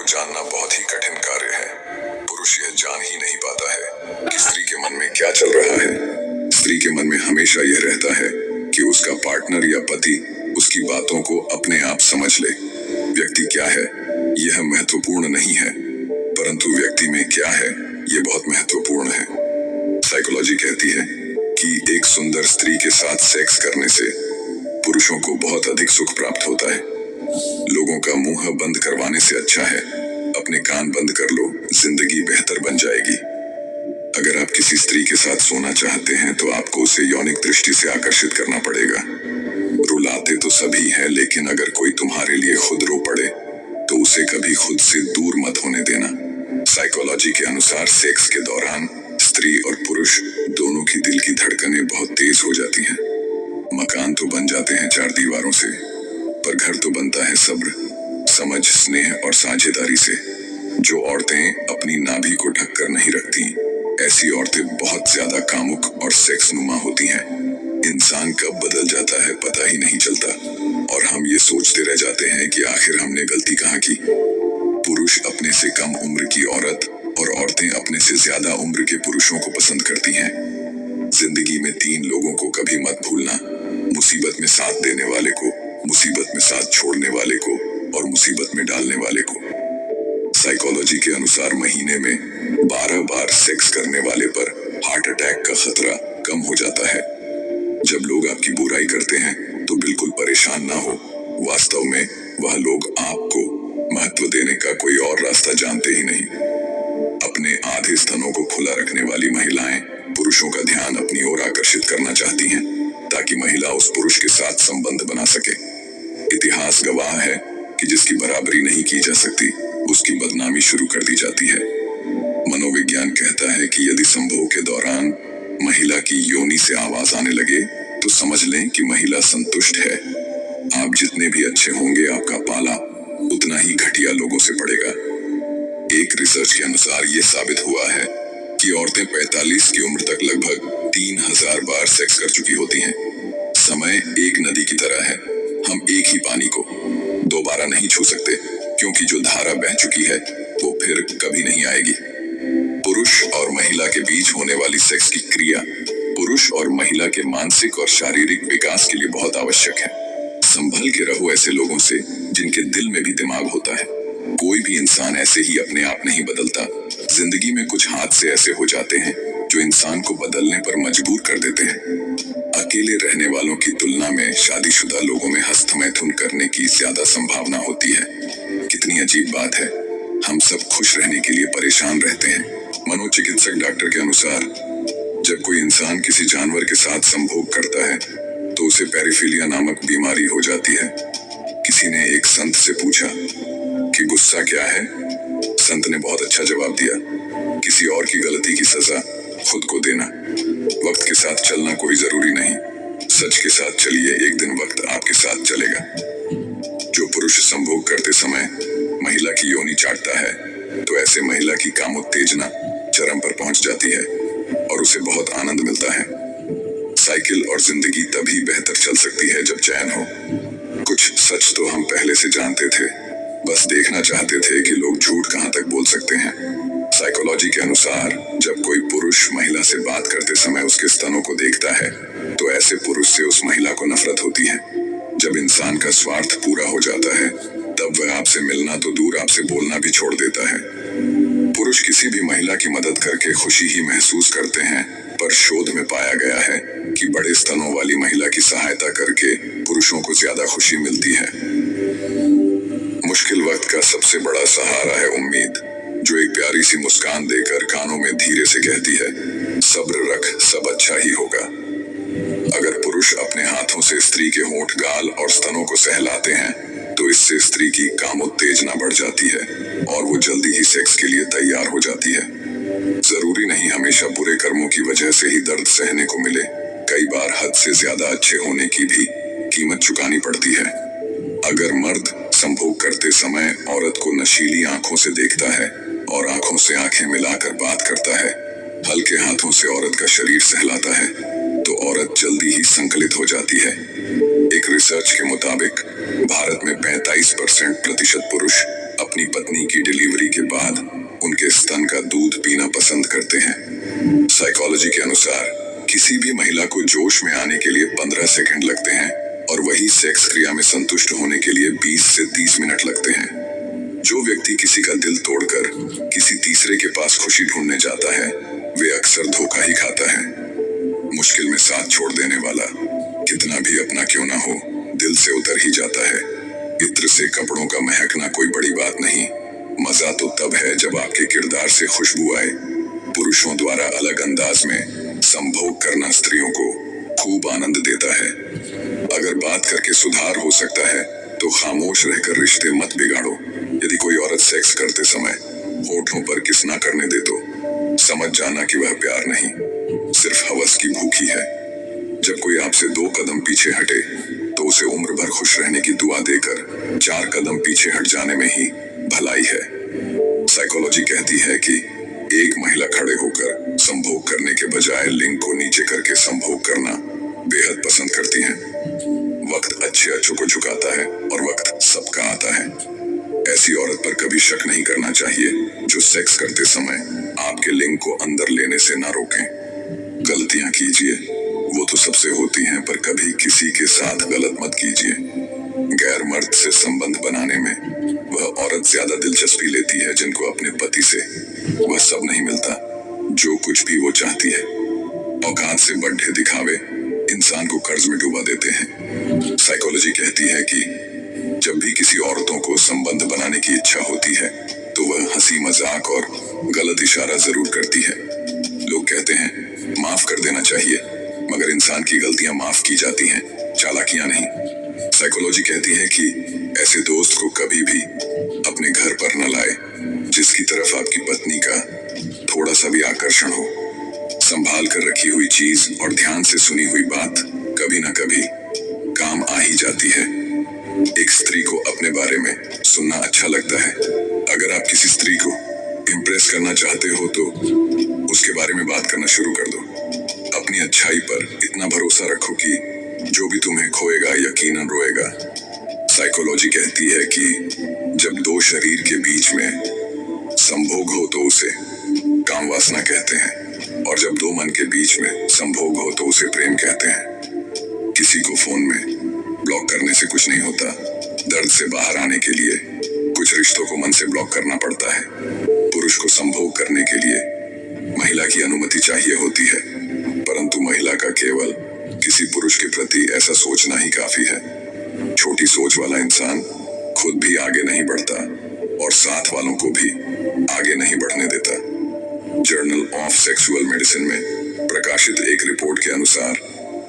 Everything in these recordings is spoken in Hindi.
जानना बहुत ही कठिन कार्य है। पुरुष यह जान ही नहीं पाता है कि स्त्री के मन में क्या चल रहा है। स्त्री के मन में हमेशा यह रहता है कि उसका पार्टनर या पति उसकी बातों को अपने आप समझ ले। व्यक्ति क्या है यह महत्वपूर्ण नहीं है, परंतु व्यक्ति में क्या है यह बहुत महत्वपूर्ण है। साइकोलॉजी कहती है कि एक सुंदर स्त्री के साथ सेक्स करने से पुरुषों को बहुत अधिक सुख प्राप्त होता है। लोगों का मुंह बंद करवाने से अच्छा है अपने कान बंद कर लो, जिंदगी बेहतर बन जाएगी। अगर आप किसी स्त्री के साथ सोना चाहते हैं तो आपको उसे यौनिक दृष्टि से आकर्षित करना पड़ेगा। रुलाते तो सभी हैं, लेकिन अगर कोई तुम्हारे लिए खुद रो पड़े तो उसे कभी खुद से दूर मत होने देना। साइकोलॉजी के अनुसार सेक्स के दौरान स्त्री और पुरुष दोनों की दिल की धड़कनें बहुत तेज हो जाती हैं। मकान तो बन जाते हैं चार दीवारों से, पर घर तो बनता है सब्र, समझ, स्नेह और साझेदारी से। जो औरतें अपनी नाभि को ढक कर नहीं रखती, ऐसी औरतें बहुत ज्यादा कामुक और सेक्स नुमा होती हैं। इंसान कब बदल जाता है पता ही नहीं चलता, और हम ये सोचते रह जाते हैं कि आखिर हमने गलती कहाँ की। पुरुष अपने से कम उम्र की औरत और औरतें अपने से ज्यादा उम्र के पुरुषों को पसंद करती हैं। जिंदगी में तीन लोगों को कभी मत भूलना: मुसीबत में साथ देने वाले को, मुसीबत में साथ छोड़ने वाले को और मुसीबत में डालने वाले को। साइकोलॉजी के अनुसार महीने में 12 बार सेक्स करने वाले पर हार्ट अटैक का खतरा कम हो जाता है। जब लोग आपकी बुराई करते हैं तो बिल्कुल परेशान ना हो। वास्तव में वह लोग आपको महत्व देने का कोई और रास्ता जानते ही नहीं। अपने आधे स्तनों को खुला रखने वाली महिलाएं पुरुषों का ध्यान अपनी ओर आकर्षित करना चाहती हैं, ताकि महिला उस पुरुष के साथ संबंध बना सके। इतिहास गवाह है कि जिसकी बराबरी नहीं की जा सकती उसकी बदनामी शुरू कर दी जाती है। मनोविज्ञान कहता है कि यदि संभोग के दौरान महिला की योनि से आवाज आने लगे तो समझ लें कि महिला संतुष्ट है। आप जितने भी अच्छे होंगे, आपका पाला उतना ही घटिया लोगों से पड़ेगा। एक रिसर्च के अनुसार यह साबित हुआ है कि औरतें 45 की उम्र तक लगभग 3000 बार सेक्स कर चुकी होती हैं। समय एक नदी की तरह है, हम एक ही पानी को दोबारा नहीं छू सकते, क्योंकि जो धारा बह चुकी है वो फिर कभी नहीं आएगी। पुरुष और महिला के बीच होने वाली सेक्स की क्रिया पुरुष और महिला के मानसिक और शारीरिक विकास के लिए बहुत आवश्यक है। संभल के रहो ऐसे लोगों से जिनके दिल में भी दिमाग होता है। कोई भी इंसान ऐसे ही अपने आप नहीं बदलता। जिंदगी में कुछ हादसे ऐसे हो जाते हैं जो इंसान को बदलने पर मजबूर कर देते हैं। अकेले रहने वालों की तुलना में शादीशुदा लोगों में हस्तमैथुन करने की ज्यादा संभावना होती है। कितनी अजीब बात है, हम सब खुश रहने के लिए परेशान रहते हैं। मनोचिकित्सक डॉक्टर के अनुसार जब कोई इंसान किसी जानवर के साथ संभोग करता है तो उसे पैराफिलिया नामक बीमारी हो जाती है। किसी ने एक संत से पूछा कि गुस्सा क्या है? संत ने बहुत अच्छा जवाब दिया, किसी और की गलती की सजा खुद को देना। वक्त के साथ चलना कोई जरूरी नहीं, सच के साथ चलिए, एक दिन वक्त आपके साथ चलेगा। जो पुरुष संभोग करते समय महिला की योनि चाटता है तो ऐसे महिला की कामोत्तेजना चरम पर पहुंच जाती है और उसे बहुत आनंद मिलता है। साइकिल और जिंदगी तभी बेहतर चल सकती है जब चैन हो। कुछ सच तो हम पहले से जानते थे, बस देखना चाहते थे कि लोग झूठ कहां तक बोल सकते हैं। साइकोलॉजी के अनुसार जब कोई पुरुष महिला से बात करते समय उसके स्तनों को देखता है तो ऐसे पुरुष से उस महिला को नफरत होती है। जब इंसान का स्वार्थ पूरा हो जाता है तब वह आपसे मिलना तो दूर आपसे बोलना भी छोड़ देता है। पुरुष किसी भी महिला की मदद करके खुशी ही महसूस करते हैं, पर शोध में पाया गया है कि बड़े स्तनों वाली महिला की सहायता करके पुरुषों को ज्यादा खुशी मिलती है। मुश्किल वक्त का सबसे बड़ा सहारा है उम्मीद, जो एक प्यारी सी मुस्कान देकर कानों में धीरे से कहती है, सब्र रख, सब अच्छा ही होगा। अगर पुरुष अपने हाथों से स्त्री के होंठ, गाल और स्तनों को सहलाते हैं तो इससे स्त्री की कामोत्तेजना बढ़ जाती है और वो जल्दी ही सेक्स के लिए तैयार हो जाती है। जरूरी नहीं हमेशा बुरे कर्मों की वजह से ही दर्द सहने को मिले, कई बार हद से ज्यादा अच्छे होने की भी कीमत चुकानी पड़ती है। अगर मर्द संभोग करते समय औरत को नशीली आंखों से देखता है और आंखों से आंखें मिलाकर बात करता है, हल्के हाथों से औरत का शरीर सहलाता है, तो औरत जल्दी ही संकलित हो जाती है। एक रिसर्च के मुताबिक भारत में 45% पुरुष अपनी पत्नी की डिलीवरी के बाद उनके स्तन का दूध पीना पसंद करते हैं। साइकोलॉजी के अनुसार किसी भी महिला को जोश में आने के लिए 15 सेकंड लगते हैं और वही सेक्स क्रिया में संतुष्ट होने के लिए 20 से 30 मिनट लगते हैं। जो व्यक्ति किसी का दिल तोड़कर किसी तीसरे के पास खुशी ढूंढने जाता है, वे अक्सर धोखा ही खाता है। मुश्किल में साथ छोड़ देने वाला कितना भी अपना क्यों ना हो, दिल से उतर ही जाता है। इत्र से कपड़ों का महकना कोई बड़ी बात नहीं, मजा तो तब है जब आपके किरदार से खुशबू आए। पुरुषों द्वारा अलग अंदाज में संभोग करना स्त्रियों को खूब आनंद देता है। अगर बात करके सुधार हो सकता है तो खामोश रहकर रिश्ते मत बिगाड़ो। यदि कोई औरत सेक्स करते समय होठों पर किस ना करने दे तो समझ जाना कि वह प्यार नहीं, सिर्फ हवस की भूखी है। जब कोई आपसे 2 कदम पीछे हटे तो उसे उम्र भर खुश रहने की दुआ देकर 4 कदम पीछे हट जाने में ही भलाई है। साइकोलॉजी कहती है कि एक महिला खड़े होकर संभोग करने के बजाय लिंग को नीचे करके संभोग करना बेहद पसंद करती है। वक्त अच्छों को झुकाता है और वक्त सबका आता है। ऐसी औरत पर कभी शक नहीं करना चाहिए जो सेक्स करते समय आपके लिंग को अंदर लेने से ना रोकें। गलतियां कीजिए, वो तो सबसे होती हैं, पर कभी किसी के साथ गलत मत कीजिए। गैर मर्द से संबंध बनाने में वह औरत ज्यादा दिलचस्पी लेती है जिनको अपने पति से वह सब नहीं मिलता जो कुछ भी वो चाहती है। औकात से बढ़े दिखावे इंसान को कर्ज में डुबा देते हैं। साइकोलॉजी कहती है कि जब भी किसी औरतों को संबंध बनाने की इच्छा होती है तो वह हंसी मजाक और गलत इशारा जरूर करती है। लोग कहते हैं माफ कर देना चाहिए, मगर इंसान की गलतियां माफ की जाती हैं, चालाकियां नहीं। साइकोलॉजी कहती है कि ऐसे दोस्त को कभी भी अपने घर पर न लाए जिसकी तरफ आपकी पत्नी का थोड़ा सा भी आकर्षण हो। संभाल कर रखी हुई चीज और ध्यान से सुनी हुई बात कभी ना कभी काम आ ही जाती है। एक स्त्री को अपने बारे में सुनना अच्छा लगता है। अगर आप किसी स्त्री को इम्प्रेस करना चाहते हो तो उसके बारे में बात करना शुरू कर दो। अपनी अच्छाई पर इतना भरोसा रखो कि जो भी तुम्हें खोएगा यकीनन रोएगा। साइकोलॉजी कहती है कि जब 2 शरीर के बीच में संभोग हो तो उसे काम वासना कहते हैं, और जब 2 मन के बीच में संभोग हो तो उसे प्रेम कहते हैं। किसी को फोन में ब्लॉक करने से कुछ नहीं होता। दर्द से बाहर आने के लिए कुछ रिश्तों को मन से ब्लॉक करना पड़ता है। पुरुष को संभोग करने के लिए महिला की अनुमति चाहिए होती है, परंतु महिला का केवल किसी पुरुष के प्रति ऐसा सोचना ही काफी है। छोटी सोच वाला इंसान खुद भी आगे नहीं बढ़ता और साथ वालों को भी आगे नहीं बढ़ने देता। जर्नल ऑफ सेक्सुअल मेडिसिन में प्रकाशित एक रिपोर्ट के अनुसार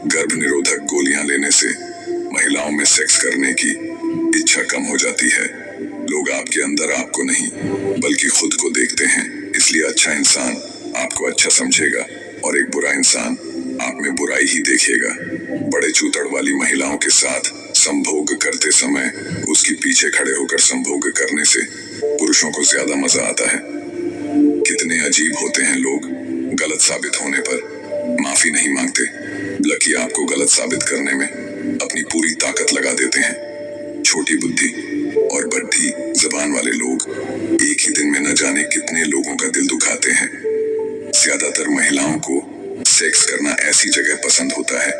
गर्भ निरोधक गोलियां लेने से महिलाओं में सेक्स करने की इच्छा कम हो जाती है। लोग आपके अंदर आपको नहीं बल्कि खुद को देखते हैं, इसलिए अच्छा इंसान आपको अच्छा समझेगा और एक बुरा इंसान आप में बुराई ही देखेगा। बड़े चूतड़ वाली महिलाओं के साथ संभोग करते समय उसकी पीछे खड़े होकर संभोग करने से पुरुषों को ज्यादा मजा आता है। कितने अजीब होते हैं लोग, गलत साबित होने पर माफी नहीं मांगते, बल्कि आपको गलत साबित करने में अपनी पूरी ताकत लगा देते हैं। छोटी बुद्धि और बड्ढी जबान वाले लोग एक ही दिन में न जाने कितने लोगों का दिल दुखाते हैं। ज्यादातर महिलाओं को सेक्स करना ऐसी जगह पसंद होता है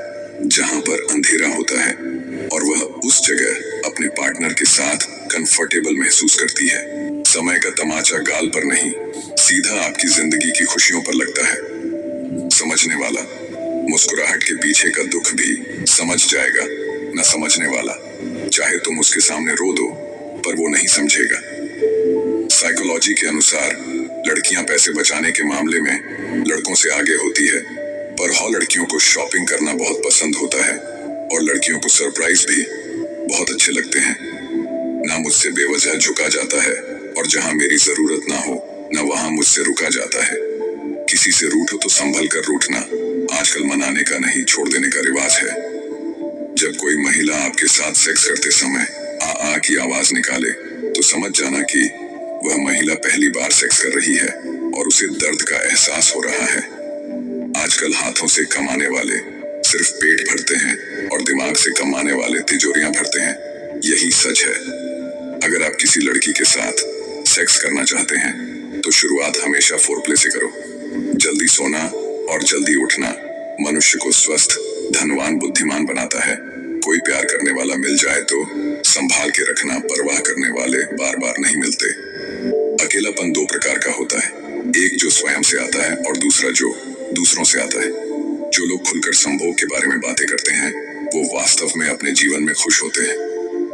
जहां पर अंधेरा होता है और वह उस जगह अपने पार्टनर के साथ कंफर्टेबल महसूस करती है। समय का तमाचा गाल पर नहीं, सीधा आपकी जिंदगी की खुशियों पर लगता है। समझने वाला मुस्कुराहट के पीछे का दुख भी समझ जाएगा, न समझने वाला चाहे तुम उसके सामने रो दो पर वो नहीं समझेगा। साइकोलॉजी के अनुसार लड़कियां पैसे बचाने के मामले में लड़कों से आगे होती है, पर लड़कियों को शॉपिंग करना बहुत पसंद होता है और लड़कियों को सरप्राइज भी बहुत अच्छे लगते हैं। ना मुझसे बेवजह झुका जाता है और जहां मेरी जरूरत ना हो न वहां मुझसे रुका जाता है। किसी से रूठो तो संभल कर रूठना आजकल मनाने का नहीं, छोड़ देने का रिवाज है। जब कोई महिला आपके साथ सेक्स करते समय आ की आवाज निकाले तो समझ जाना कि वह महिला पहली बार सेक्स कर रही है और उसे दर्द का एहसास हो रहा है। आजकल हाथों से कमाने वाले सिर्फ पेट भरते हैं और दिमाग से कमाने वाले तिजोरियां भरते हैं, यही सच है। अगर आप किसी लड़की के साथ सेक्स करना चाहते हैं तो शुरुआत हमेशा फोरप्ले से करो। जल्दी सोना और जल्दी उठना मनुष्य को स्वस्थ, धनवान, बुद्धिमान बनाता है। कोई प्यार करने वाला मिल जाए तो संभाल के रखना, परवाह करने वाले बार बार नहीं मिलते। अकेलापन दो प्रकार का होता है, एक जो स्वयं से आता है और दूसरा जो दूसरों से आता है। जो लोग खुलकर संभोग के बारे में बातें करते हैं वो वास्तव में अपने जीवन में खुश होते हैं।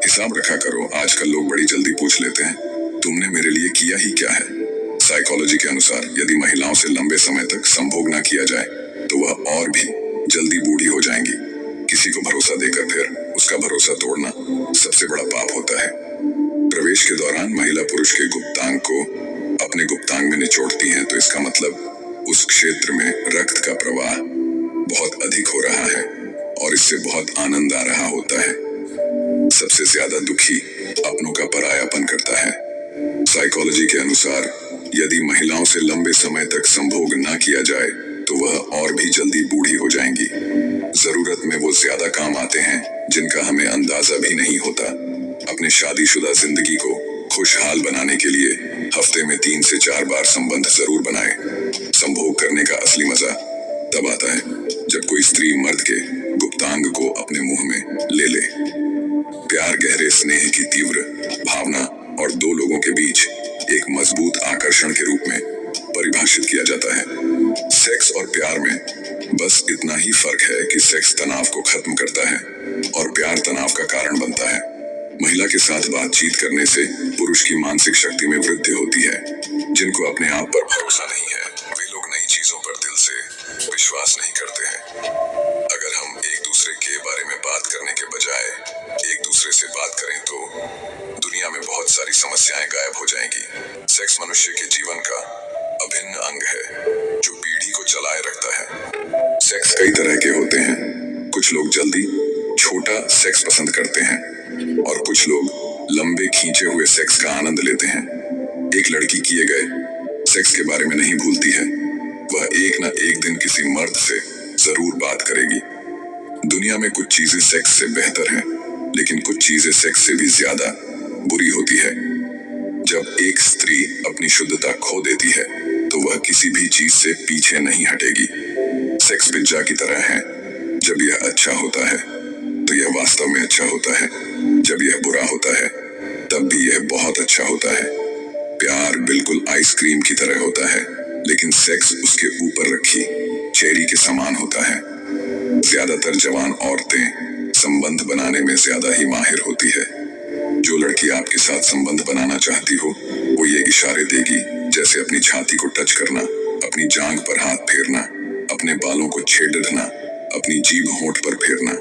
हिसाब रखा करो, आजकल लोग बड़ी जल्दी पूछ लेते हैं, तुमने मेरे लिए किया ही क्या है। साइकोलॉजी के अनुसार यदि महिलाओं से लंबे समय तक संभोग ना किया जाए तो वह और भी जल्दी बूढ़ी हो जाएंगी। किसी को भरोसा देकर फिर उसका भरोसा तोड़ना सबसे बड़ा पाप होता है। प्रवेश के दौरान महिला पुरुष के गुप्तांग को अपने गुप्तांग में निचोड़ती है तो इसका मतलब उस क्षेत्र में रक्त का प्रवाह बहुत अधिक हो रहा है और इससे बहुत आनंद आ रहा होता है। सबसे ज्यादा दुखी अपनों का परायापन करता है। साइकोलॉजी के अनुसार यदि महिलाओं से लंबे समय तक संभोग ना किया जाए तो वह और भी जल्दी बूढ़ी हो जाएंगी। जरूरत में वो ज्यादा काम आते हैं जिनका हमें अंदाजा भी नहीं होता। अपने शादीशुदा जिंदगी को खुशहाल बनाने के लिए हफ्ते में 3 से 4 बार संबंध जरूर बनाएं। संभोग करने का असली मजा तब आता है जब कोई स्त्री मर्द के गुप्तांग को अपने मुंह में ले ले। प्यार गहरे स्नेह की तीव्र भावना और दो लोगों के बीच एक मजबूत आकर्षण के रूप में परिभाषित किया जाता है। सेक्स और प्यार में बस इतना ही फर्क है कि सेक्स तनाव को खत्म करता है और प्यार तनाव का कारण बनता है। महिला के साथ बातचीत करने से पुरुष की मानसिक शक्ति में वृद्धि होती है। जिनको अपने आप पर भरोसा नहीं है वे लोग नई चीजों पर दिल से विश्वास नहीं करते हैं। अगर हम एक दूसरे के बारे में बात करने के बजाय एक दूसरे से बात करें तो दुनिया में बहुत सारी समस्याएं गायब हो जाएंगी। सेक्स मनुष्य के जीवन का अभिन्न अंग है जो पीढ़ी को चलाए रखता है। सेक्स कई तरह के होते हैं। कुछ लोग जल्दी छोटा सेक्स पसंद करते हैं और कुछ लोग लंबे खींचे हुए सेक्स का आनंद लेते हैं। एक लड़की किए गए सेक्स के बारे में नहीं भूलती है, वह एक ना एक दिन किसी मर्द से जरूर बात करेगी। दुनिया में कुछ चीजें सेक्स से बेहतर हैं, लेकिन कुछ चीजें सेक्स से भी ज्यादा बुरी होती है। जब एक स्त्री अपनी शुद्धता खो देती है तो वह किसी भी चीज से पीछे नहीं हटेगी। सेक्स पिज्जा की तरह है, जब यह अच्छा होता है तो यह वास्तव में अच्छा होता है, जब यह बुरा होता है तब भी यह बहुत अच्छा होता है। प्यार बिल्कुल आइसक्रीम की तरह होता है, लेकिन सेक्स उसके ऊपर रखी चेरी के समान होता है। ज्यादातर जवान औरतें संबंध बनाने में ज्यादा ही माहिर होती है। जो लड़की आपके साथ संबंध बनाना चाहती हो वो ये इशारे देगी, जैसे अपनी छाती को टच करना, अपनी जांघ पर हाथ फेरना, अपने बालों को छेड़ना, अपनी जीभ होंठ पर फेरना।